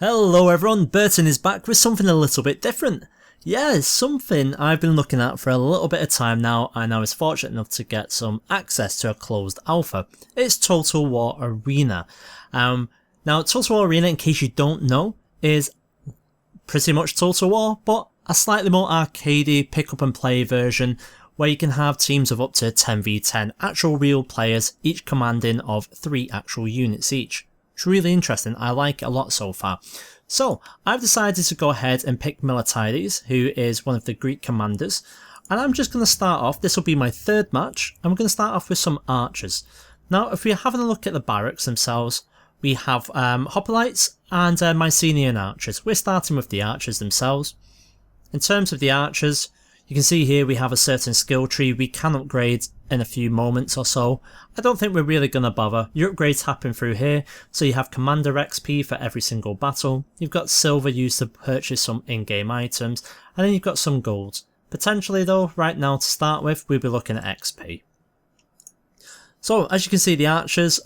Hello everyone, Burton is back with something a little bit different. Yeah, it's something I've been looking at for a little bit of time now, and I was fortunate enough to get some access to a closed alpha. It's Total War Arena. Now Total War Arena, in case you don't know, is pretty much Total War, but a slightly more arcadey pick up and play version where you can have teams of up to 10v10 actual real players, each commanding of 3 actual units each. It's really interesting, I like it a lot so far. So, I've decided to go ahead and pick Miltiades, who is one of the Greek commanders, and I'm just going to start off, this will be my third match, and we're going to start off with some archers. Now, if we're having a look at the barracks themselves, we have hoplites and Mycenaean archers. We're starting with the archers themselves. In terms of the archers, you can see here we have a certain skill tree we can upgrade in a few moments or so. I don't think we're really going to bother. Your upgrades happen through here, so you have Commander XP for every single battle, you've got silver used to purchase some in-game items, and then you've got some gold. Potentially though, right now to start with, we'll be looking at XP. So as you can see, the archers,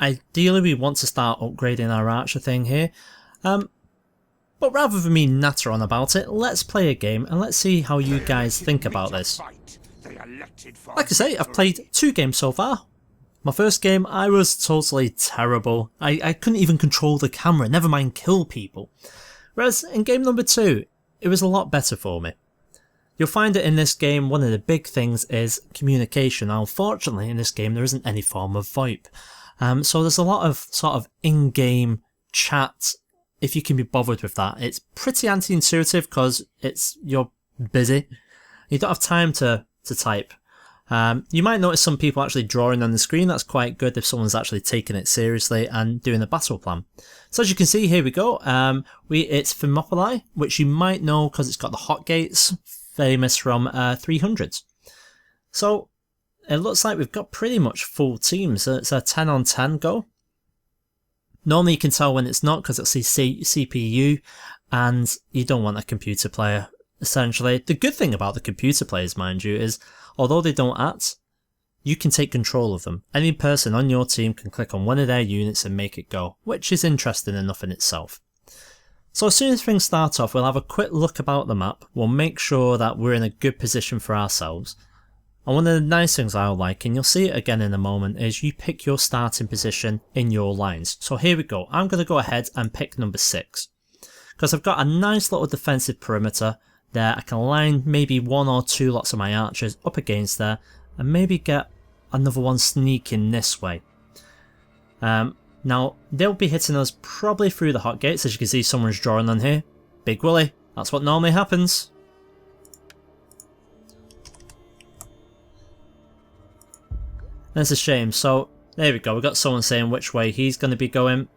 ideally we want to start upgrading our archer thing here. But rather than me natter on about it, let's play a game and let's see how you guys think about this. Like I say, I've played 2 games so far. My first game, I was totally terrible. I couldn't even control the camera, never mind kill people. Whereas in game number 2, it was a lot better for me. You'll find that in this game, one of the big things is communication. Now, unfortunately, in this game, there isn't any form of VoIP. So there's a lot of sort of in-game chat, if you can be bothered with that. It's pretty anti-intuitive because you're busy. You don't have time to type. You might notice some people actually drawing on the screen. That's quite good if someone's actually taking it seriously and doing a battle plan. So as you can see, here we go. It's Thermopylae, which you might know because it's got the hot gates, famous from 300s. So it looks like we've got pretty much full teams. It's a 10 on 10 go. Normally you can tell when it's not because it's the CPU and you don't want a computer player, essentially. The good thing about the computer players, mind you, is although they don't act, you can take control of them. Any person on your team can click on one of their units and make it go, which is interesting enough in itself. So as soon as things start off, we'll have a quick look about the map. We'll make sure that we're in a good position for ourselves. And one of the nice things I like, and you'll see it again in a moment, is you pick your starting position in your lines. So here we go. I'm going to go ahead and pick number 6. Because I've got a nice little defensive perimeter there. I can line maybe 1 or 2 lots of my archers up against there, and maybe get another one sneaking this way. Now, they'll be hitting us probably through the hot gates. As you can see, someone's drawing on here. Big Willie. That's what normally happens. That's a shame. So there we go, we've got someone saying which way he's going to be going.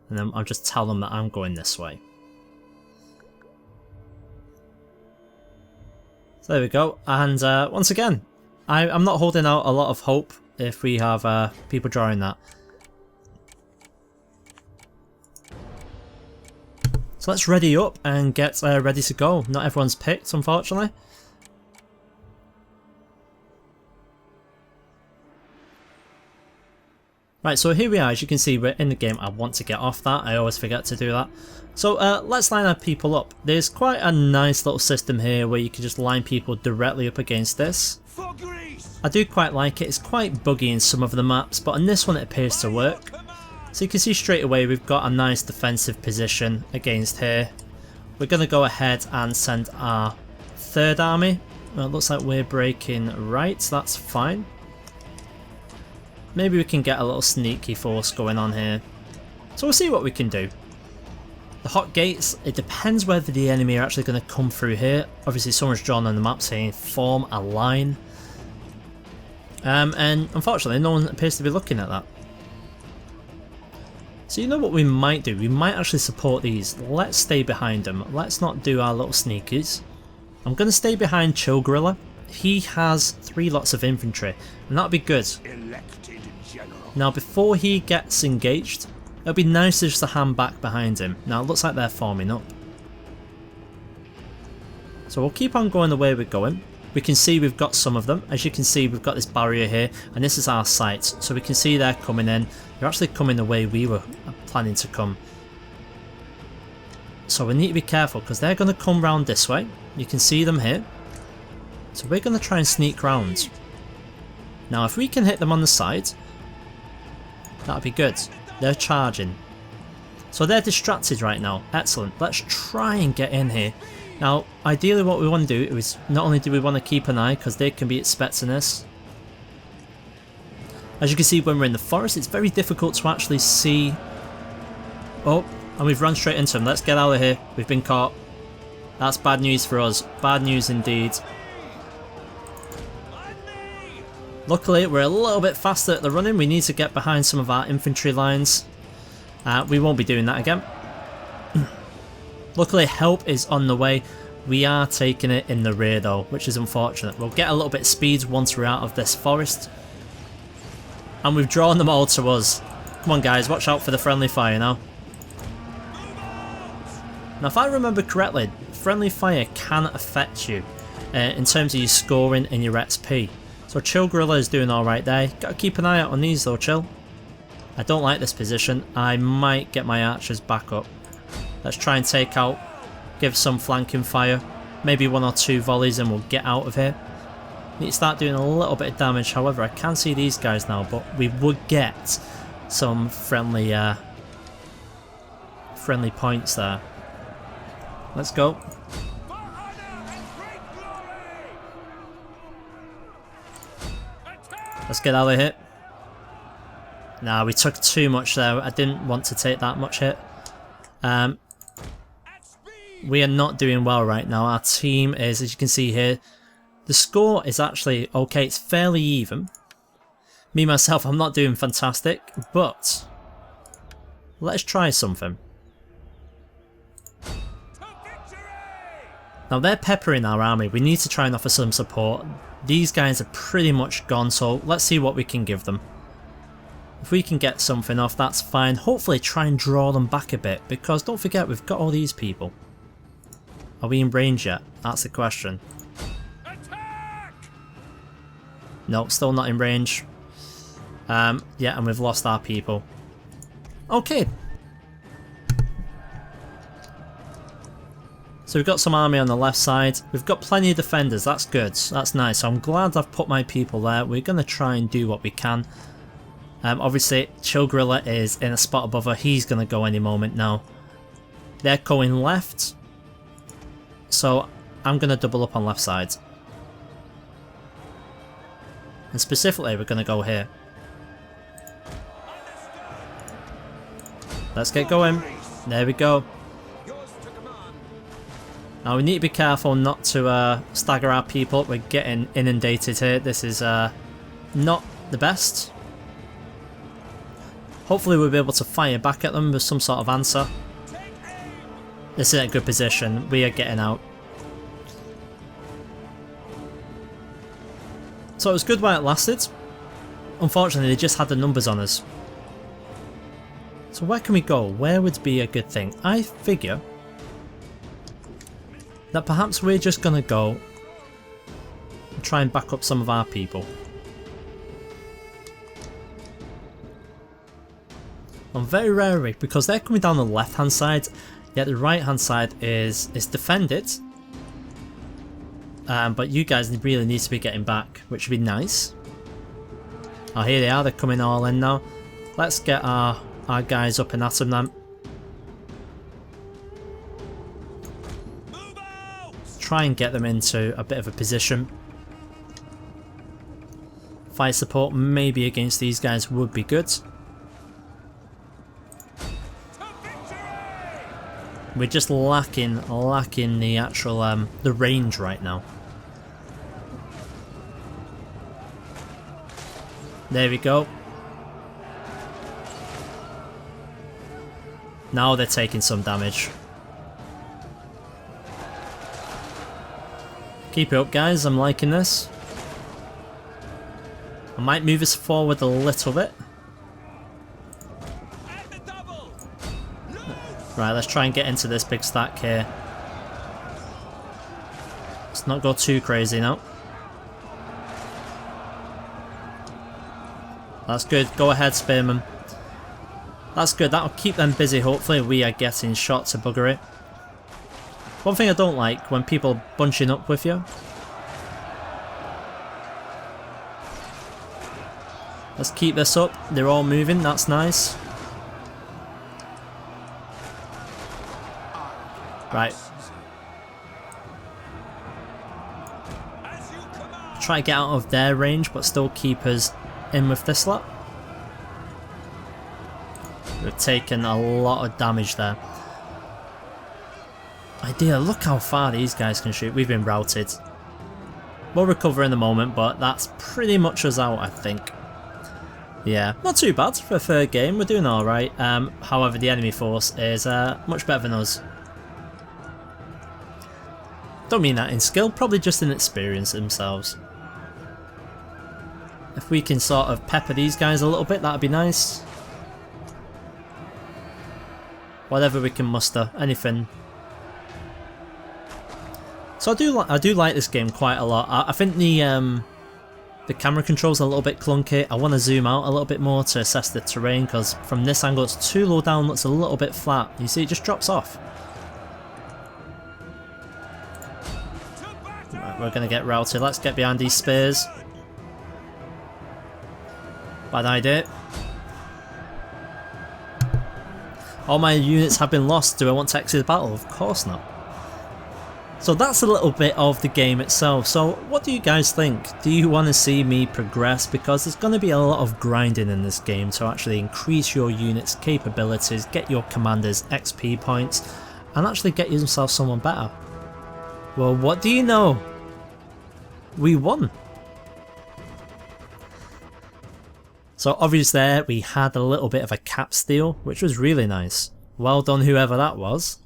And then I'll just tell them that I'm going this way. So there we go, and once again, I'm not holding out a lot of hope if we have people drawing that. So let's ready up and get ready to go. Not everyone's picked, unfortunately. Right, so here we are. As you can see, we're in the game. I want to get off that. I always forget to do that. So let's line our people up. There's quite a nice little system here where you can just line people directly up against this. I do quite like it. It's quite buggy in some of the maps, but on this one it appears to work. So you can see straight away we've got a nice defensive position against here. We're going to go ahead and send our 3rd army. Well, it looks like we're breaking right, so that's fine. Maybe we can get a little sneaky force going on here. So we'll see what we can do. The hot gates, it depends whether the enemy are actually going to come through here. Obviously someone's drawn on the map saying form a line. And unfortunately no one appears to be looking at that. So you know what we might do? We might actually support these. Let's stay behind them. Let's not do our little sneakers. I'm going to stay behind Chill Gorilla. He has 3 lots of infantry, and that'll be good. Now before he gets engaged, it'll be nice just to hand back behind him. Now it looks like they're forming up. So we'll keep on going the way we're going. We can see we've got some of them. As you can see, we've got this barrier here, and this is our site. So we can see they're coming in. They're actually coming the way we were planning to come. So we need to be careful because they're going to come round this way. You can see them here. So we're going to try and sneak round. Now if we can hit them on the side, that'd be good. They're charging. So they're distracted right now. Excellent. Let's try and get in here. Now ideally what we want to do is not only do we want to keep an eye because they can be expecting us. As you can see when we're in the forest it's very difficult to actually see. Oh, and we've run straight into them. Let's get out of here. We've been caught. That's bad news for us. Bad news indeed. Luckily we're a little bit faster at the running. We need to get behind some of our infantry lines. We won't be doing that again. Luckily help is on the way. We are taking it in the rear though, which is unfortunate. We'll get a little bit of speed once we're out of this forest. And we've drawn them all to us. Come on guys, watch out for the friendly fire now. Now if I remember correctly, friendly fire can affect you in terms of your scoring and your XP. So Chill Gorilla is doing alright there. Gotta keep an eye out on these though, Chill. I don't like this position. I might get my archers back up. Let's try and take out, give some flanking fire. Maybe 1 or 2 volleys and we'll get out of here. Need to start doing a little bit of damage. However, I can see these guys now, but we would get some friendly points there. Let's go. Let's get out of here. Nah, we took too much there. I didn't want to take that much hit. We are not doing well right now. Our team is, as you can see here, the score is actually okay. It's fairly even. Me, myself, I'm not doing fantastic, but let's try something. Now they're peppering our army. We need to try and offer some support. These guys are pretty much gone, so let's see what we can give them. If we can get something off, that's fine. Hopefully try and draw them back a bit, because don't forget we've got all these people. Are we in range yet? That's the question. Nope, still not in range. Yeah, and we've lost our people. Okay. So we've got some army on the left side. We've got plenty of defenders. That's good. That's nice. So I'm glad I've put my people there. We're going to try and do what we can. Obviously, Chill Gorilla is in a spot above her. He's going to go any moment now. They're going left. So I'm going to double up on left side. And specifically, we're going to go here. Let's get going. There we go. Now we need to be careful not to stagger our people. We're getting inundated here. This is not the best. Hopefully we'll be able to fire back at them with some sort of answer. This is a good position. We are getting out. So it was good while it lasted. Unfortunately they just had the numbers on us. So where can we go? Where would be a good thing? I figure that perhaps we're just going to go and try and back up some of our people. I'm very wary because they're coming down the left hand side, yet the right hand side is defended. But you guys really need to be getting back, which would be nice. Oh, here they are, they're coming all in now. Let's get our guys up and at them then. Try and get them into a bit of a position. Fire support maybe against these guys would be good. We're just lacking the actual the range right now. There we go. Now they're taking some damage. Keep it up guys, I'm liking this. I might move us forward a little bit. Right, let's try and get into this big stack here. Let's not go too crazy now. That's good. Go ahead, Spearman. That's good. That'll keep them busy. Hopefully we are getting shot to bugger it. One thing I don't like, when people bunching up with you. Let's keep this up. They're all moving. That's nice. Right. Try to get out of their range, but still keep us in with this lot. We've taken a lot of damage there. Idea, look how far these guys can shoot. We've been routed. We'll recover in a moment, but that's pretty much us out, I think. Yeah, not too bad for a third game. We're doing alright. However, the enemy force is much better than us. Don't mean that in skill, probably just in experience themselves. If we can sort of pepper these guys a little bit, that'd be nice. Whatever we can muster, anything. So I do like this game quite a lot. I think the camera controls are a little bit clunky. I want to zoom out a little bit more to assess the terrain, because from this angle it's too low down, looks a little bit flat. You see, it just drops off. Right, we're going to get routed. Let's get behind these spears. Bad idea. All my units have been lost. Do I want to exit the battle? Of course not. So that's a little bit of the game itself. So what do you guys think? Do you want to see me progress? Because there's going to be a lot of grinding in this game to actually increase your units' capabilities, get your commanders XP points, and actually get yourself someone better. Well, what do you know? We won. So obviously there we had a little bit of a cap steal, which was really nice. Well done whoever that was.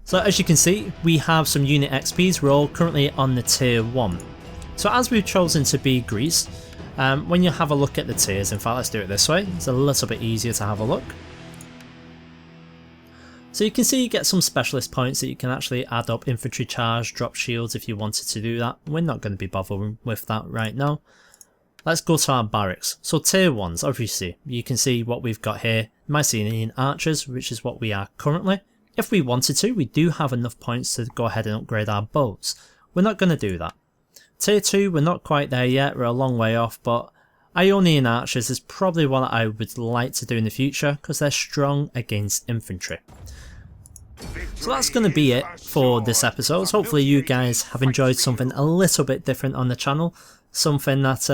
So as you can see, we have some unit XPs. We're all currently on the tier 1. So as we've chosen to be Greece, when you have a look at the tiers, in fact let's do it this way, it's a little bit easier to have a look. So you can see you get some specialist points that you can actually add up, infantry charge, drop shields if you wanted to do that. We're not going to be bothering with that right now. Let's go to our barracks. So tier 1s, obviously, you can see what we've got here. Mycenaean archers, which is what we are currently. If we wanted to, we do have enough points to go ahead and upgrade our boats. We're not going to do that. Tier 2, we're not quite there yet, we're a long way off, but Ionian archers is probably what I would like to do in the future, because they're strong against infantry. So that's going to be it for this episode. Hopefully you guys have enjoyed something a little bit different on the channel. Something that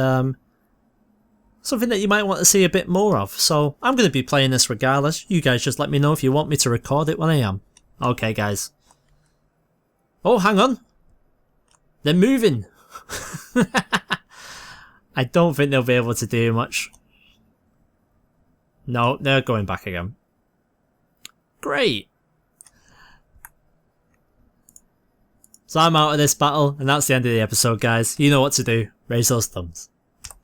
you might want to see a bit more of. So I'm going to be playing this regardless. You guys just let me know if you want me to record it when I am. Okay guys. Oh, hang on. They're moving. I don't think they'll be able to do much. No, they're going back again. Great. So I'm out of this battle, and that's the end of the episode, guys. You know what to do. Raise those thumbs.